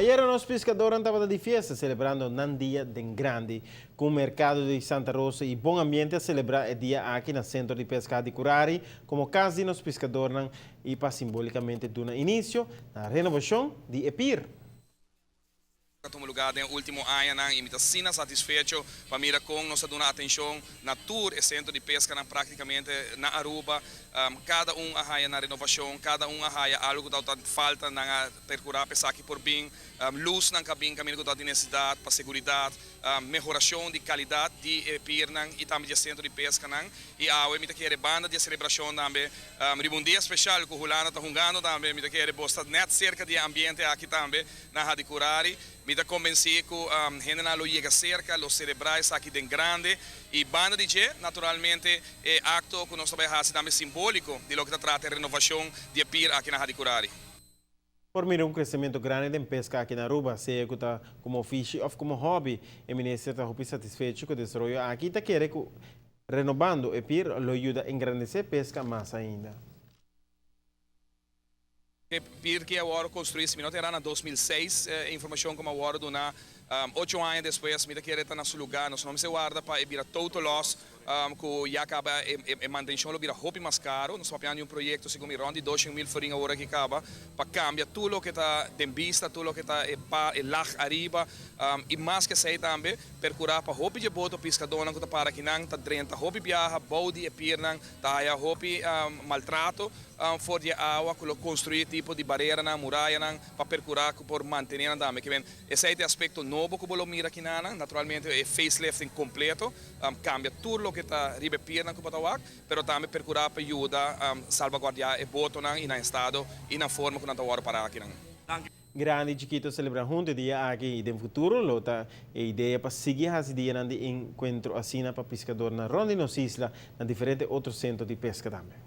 Ayer os pescadores estavam de festa celebrando um dia bem grande, com o mercado de Santa Rosa e bom ambiente a celebrar o dia aqui no centro de pesca de Curari, como quase nos pescadores e para simbolicamente dar início na renovação de EPIR. Como lugar no último ano, e me sinto satisfeito para mirar com nossa dona atenção na tour e centro de pesca praticamente na Aruba. Cada arraia na renovação, cada arraia algo que falta na percurar pesar aqui por bem, luz na cabine, caminho que necessidade para segurança, melhoração de qualidade de pier e também de centro de pesca e a me quer banda de celebração também, um dia especial que o Hulana está jogando também, me quer postar net cerca de ambiente aqui também na Rádio Curari. Me da convenci que a gente não chega cerca, os celebrais aqui de grande e banda de G, naturalmente, é acto que nós trabalhamos também simbólico de lo que trata a renovação de PIR aqui na Rádio Curari. Por mim, crescimento grande de pesca aqui na Aruba, seja como ofício ou como hobby, o Ministério está muito satisfeito com o desenvolvimento aqui, está querendo renovando o PIR, lo ajuda a engrandecer a pesca mais ainda. PIR que agora construí esse minuto era na 2006, informação como agora do na 8 anos depois, me querer estar no seu lugar, nós não se guarda para virar total loss, que já acaba a manutenção vira roupa mais caro, nós estamos um projeto segundo me de 200.000 farinha agora que acaba para cambiar tudo o que está de vista, tudo o que está lá arriba e mais que sei também percurar para roupa de boto pescador que está para aqui não está drenta roupa viaja, body e pier não está a roupa maltrato fora de água, construir tipo de barreira na muralha para percurar por manter também que vem esse é o aspecto novo que vou mirar aqui naturalmente é facelifting completo cambia tudo o que está ribe pier na Cupatawak, pero também percurar para ajudar salvaguardar o boto e na estado e na forma que nós estamos para aqui Grande e chiquito celebrar junto dia aqui e no futuro, lota a ideia para seguir esse dia de encontro assim para pescador na Ronda e nos isla, na diferentes outros centros de pesca também.